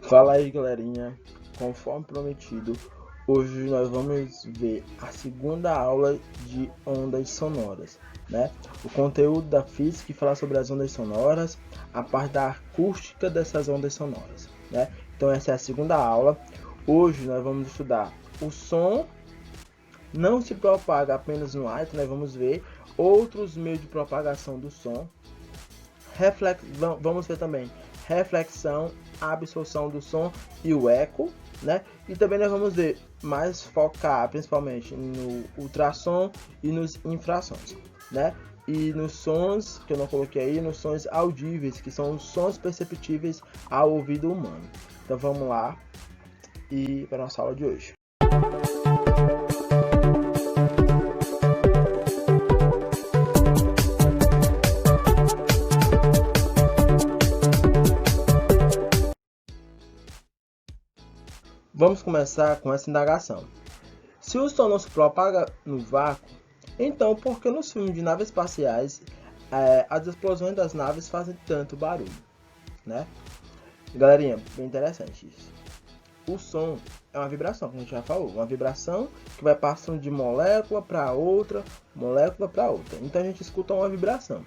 Fala aí, galerinha, conforme prometido, hoje nós vamos ver a segunda aula de ondas sonoras, né? O conteúdo da física que fala sobre as ondas sonoras, a parte da acústica dessas ondas sonoras, né? Então essa é a segunda aula. Hoje nós vamos estudar o som não se propaga apenas no ar, então nós vamos ver outros meios de propagação do som. Vamos ver também reflexão, absorção do som e o eco, né? E também nós vamos ver mais focar principalmente no ultrassom e nos infrassons, né? E nos sons que eu não coloquei aí, nos sons audíveis, que são os sons perceptíveis ao ouvido humano. Então vamos lá e para a nossa aula de hoje. Vamos começar com essa indagação. Se o som não se propaga no vácuo, então por que nos filmes de naves espaciais as explosões das naves fazem tanto barulho, né? Galerinha, bem interessante isso. O som é uma vibração, como a gente já falou, uma vibração que vai passando de molécula para outra, molécula para outra. Então a gente escuta uma vibração,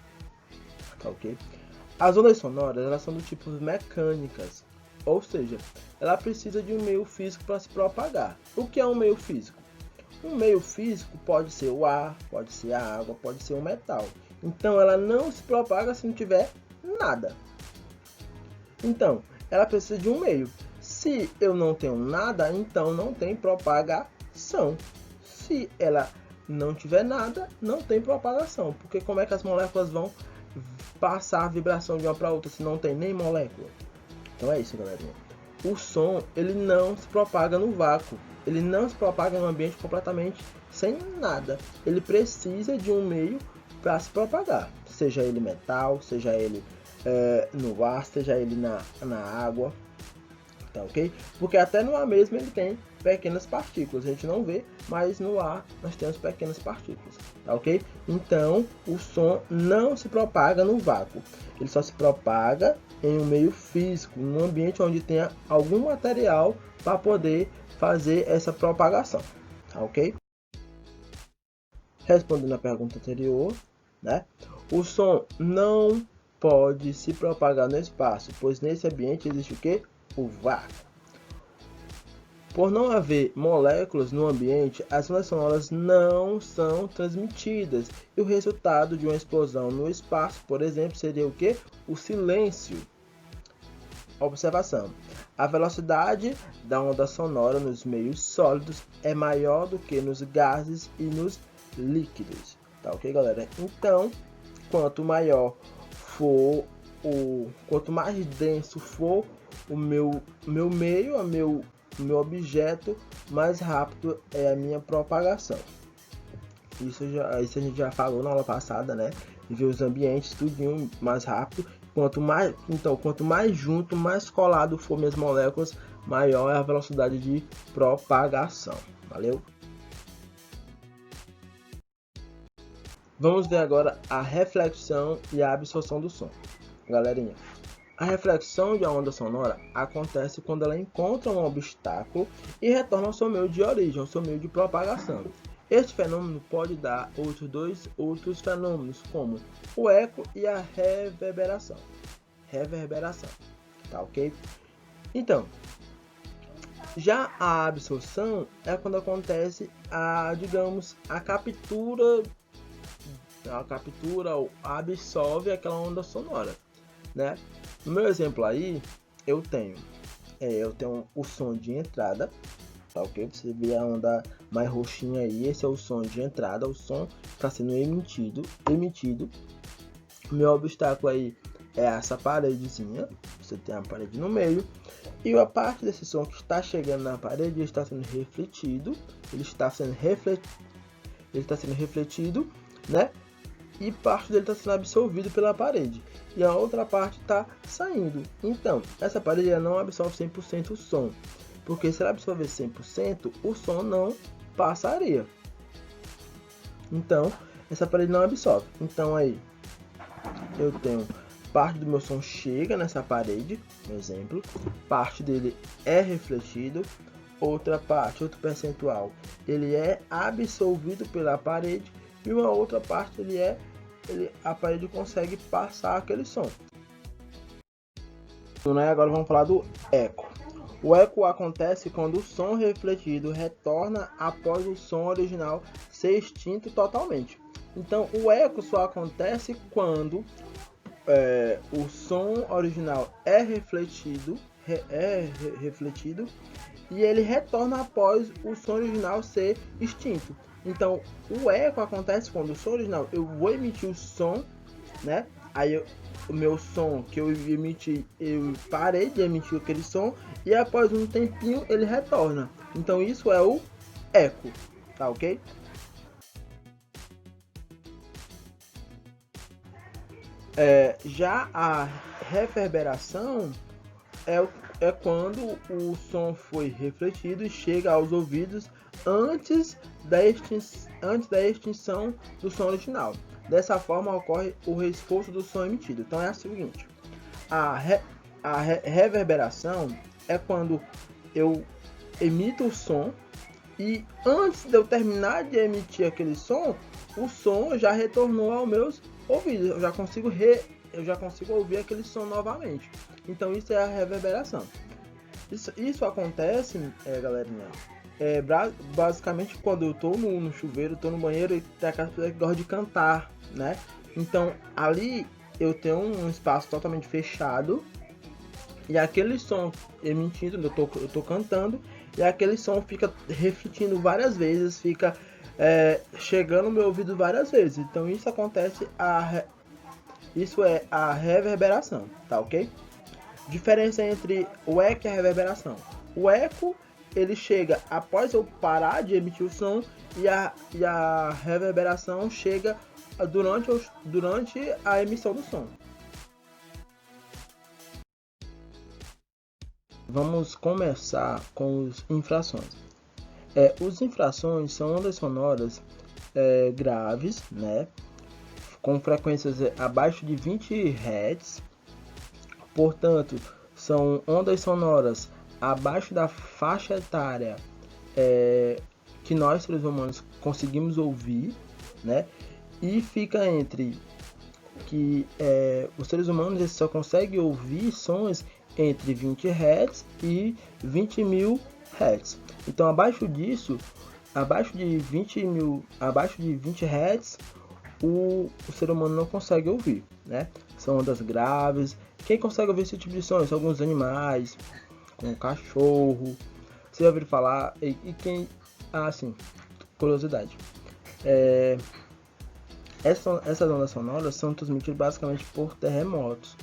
tá ok? As ondas sonoras, elas são do tipo mecânicas, ou seja, ela precisa de um meio físico para se propagar. O que é um meio físico? Um meio físico pode ser o ar, pode ser a água, pode ser o metal. Então ela não se propaga se não tiver nada. Então, ela precisa de um meio. Se eu não tenho nada, então não tem propagação. Se ela não tiver nada, não tem propagação. Porque como é que as moléculas vão passar a vibração de uma para outra se não tem nem molécula? Então é isso, galerinha. O som, ele não se propaga no vácuo. Ele não se propaga em um ambiente completamente sem nada. Ele precisa de um meio para se propagar. Seja ele metal, seja ele no ar, seja ele na água. Tá ok? Porque até no ar mesmo ele tem pequenas partículas. A gente não vê, mas no ar nós temos pequenas partículas. Tá ok? Então o som não se propaga no vácuo. Ele só se propaga em um meio físico, num ambiente onde tenha algum material para poder fazer essa propagação. Tá ok? Respondendo a pergunta anterior, né? O som não pode se propagar no espaço, pois nesse ambiente existe o quê? O vácuo. Por não haver moléculas no ambiente, as ondas sonoras não são transmitidas. E o resultado de uma explosão no espaço, por exemplo, seria o quê? O silêncio. Observação. A velocidade da onda sonora nos meios sólidos é maior do que nos gases e nos líquidos. Tá ok, galera? Então, quanto maior for quanto mais denso for o meu meio, o meu objeto, mais rápido é a minha propagação. Isso a gente já falou na aula passada, né? Ver os ambientes tudinho mais rápido. Quanto mais junto, mais colado for minhas moléculas, maior é a velocidade de propagação. Valeu? Vamos ver agora a reflexão e a absorção do som. Galerinha, a reflexão de uma onda sonora acontece quando ela encontra um obstáculo e retorna ao seu meio de origem, ao seu meio de propagação. Este fenômeno pode dar outros fenômenos, como o eco e a reverberação. Tá ok? Então, já a absorção é quando acontece a captura ou absorve aquela onda sonora, né? No meu exemplo aí, eu tenho o som de entrada, tá ok? Você vê a onda mais roxinha aí, esse é o som de entrada, o som está sendo emitido. O meu obstáculo aí é essa paredezinha, você tem a parede no meio, e a parte desse som que está chegando na parede está sendo refletido, ele está sendo refletido, né? E parte dele está sendo absorvido pela parede. E a outra parte está saindo. Então, essa parede ela não absorve 100% o som. Porque se ela absorver 100%, o som não passaria. Então, essa parede não absorve. Então, aí, eu tenho parte do meu som chega nessa parede, por exemplo, parte dele é refletido, outra parte, outro percentual, ele é absorvido pela parede e uma outra parte a parede consegue passar aquele som. Agora vamos falar do eco. O eco acontece quando o som refletido retorna após o som original ser extinto totalmente. Então, o eco só acontece quando o som original é refletido e ele retorna após o som original ser extinto. Então, o eco acontece quando o som original, eu vou emitir o som, né? Aí o meu som que eu emiti, eu parei de emitir aquele som e após um tempinho ele retorna. Então isso é o eco, tá ok? Já a reverberação é quando o som foi refletido e chega aos ouvidos antes da extinção do som original. Dessa forma ocorre o reforço do som emitido. Então é o seguinte: a reverberação é quando eu emito o som e antes de eu terminar de emitir aquele som, o som já retornou aos meus ouvidos. Eu já consigo ouvir aquele som novamente. Então isso é a reverberação. Isso acontece, galerinha, basicamente quando eu tô no chuveiro, tô no banheiro e tem aquela pessoa que gosta de cantar, né? Então ali eu tenho um espaço totalmente fechado e aquele som emitindo, eu tô cantando e aquele som fica refletindo várias vezes, fica chegando no meu ouvido várias vezes. Então isso acontece, isso é a reverberação, tá ok? Diferença entre o eco e a reverberação. O eco ele chega após eu parar de emitir o som e a reverberação chega durante a emissão do som. Vamos começar com os infrações. Os infrações são ondas sonoras graves, né, com frequências abaixo de 20 Hz. Portanto, são ondas sonoras abaixo da faixa etária que nós seres humanos conseguimos ouvir, né? E fica entre que os seres humanos só conseguem ouvir sons entre 20 Hz e 20.000 Hz. Então, abaixo de 20 Hz, o ser humano não consegue ouvir, né? São ondas graves. Quem consegue ouvir esse tipo de som são alguns animais, como cachorro. Você já ouviu falar? E quem... sim, curiosidade. Essas ondas sonoras são transmitidas basicamente por terremotos,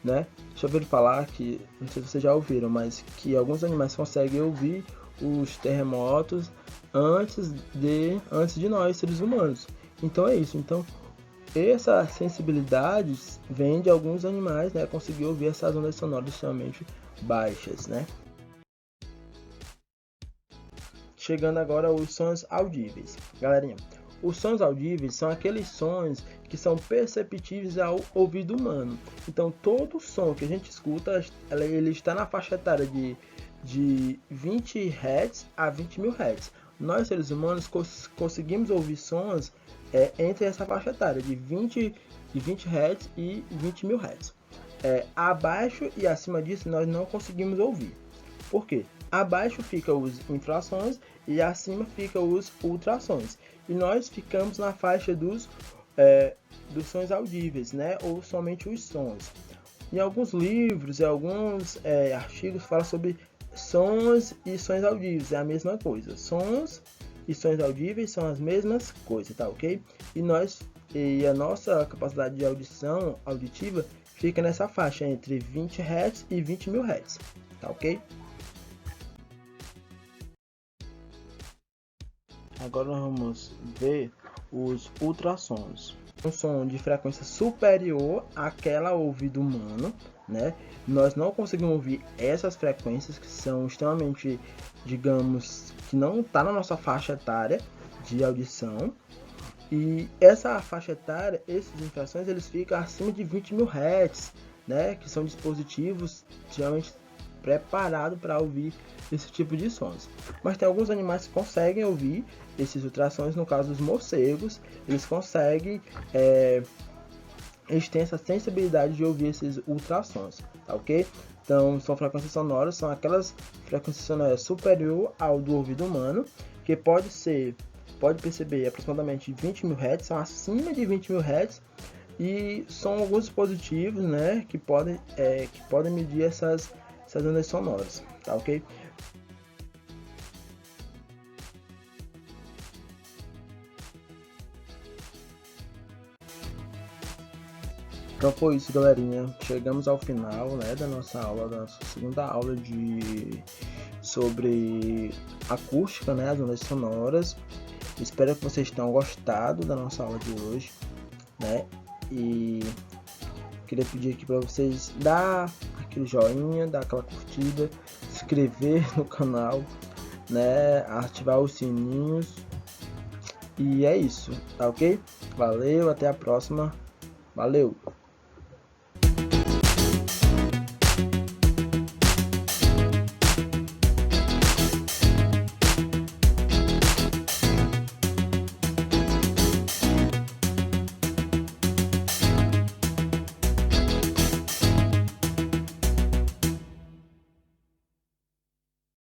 né? Já ouviram falar que, não sei se vocês já ouviram, mas que alguns animais conseguem ouvir os terremotos antes de nós, seres humanos. Então é isso. Então, essa sensibilidade vem de alguns animais, né? Conseguir ouvir essas ondas sonoras extremamente baixas, né? Chegando agora aos sons audíveis. Galerinha, os sons audíveis são aqueles sons que são perceptíveis ao ouvido humano. Então, todo som que a gente escuta, ele está na faixa etária de 20 Hz a 20.000 Hz. Nós, seres humanos, conseguimos ouvir sons entre essa faixa etária de 20 Hz e 20.000 Hz. Abaixo e acima disso nós não conseguimos ouvir. Por quê? Abaixo fica os infrassons e acima fica os ultrassons. E nós ficamos na faixa dos sons audíveis, né? Ou somente os sons. Em alguns livros e alguns artigos falam sobre sons e sons audíveis, é a mesma coisa. Sons e sons audíveis são as mesmas coisas, tá ok? E a nossa capacidade de audição auditiva fica nessa faixa entre 20 Hz e 20.000 Hz, tá ok? Agora nós vamos ver os ultrassons. Um som de frequência superior àquela ouvido humano, né? Nós não conseguimos ouvir essas frequências que são extremamente, digamos, que não está na nossa faixa etária de audição. E essa faixa etária, esses infrações, eles ficam acima de 20 mil Hz, né? Que são dispositivos geralmente preparados para ouvir esse tipo de sons. Mas tem alguns animais que conseguem ouvir esses ultrassons, no caso dos morcegos, eles conseguem, eles têm essa sensibilidade de ouvir esses ultrassons, tá ok? Então, são frequências sonoras, são aquelas frequências sonoras superior ao do ouvido humano, que pode perceber aproximadamente 20 mil Hz, são acima de 20 mil Hz, e são alguns dispositivos, né, que podem medir essas ondas sonoras, tá ok? Então foi isso, galerinha. Chegamos ao final, né, da nossa aula, da nossa segunda aula sobre acústica, né, as ondas sonoras. Espero que vocês tenham gostado da nossa aula de hoje, né? E queria pedir aqui para vocês dar aquele joinha, dar aquela curtida, se inscrever no canal, né? Ativar os sininhos. E é isso, tá ok? Valeu, até a próxima. Valeu!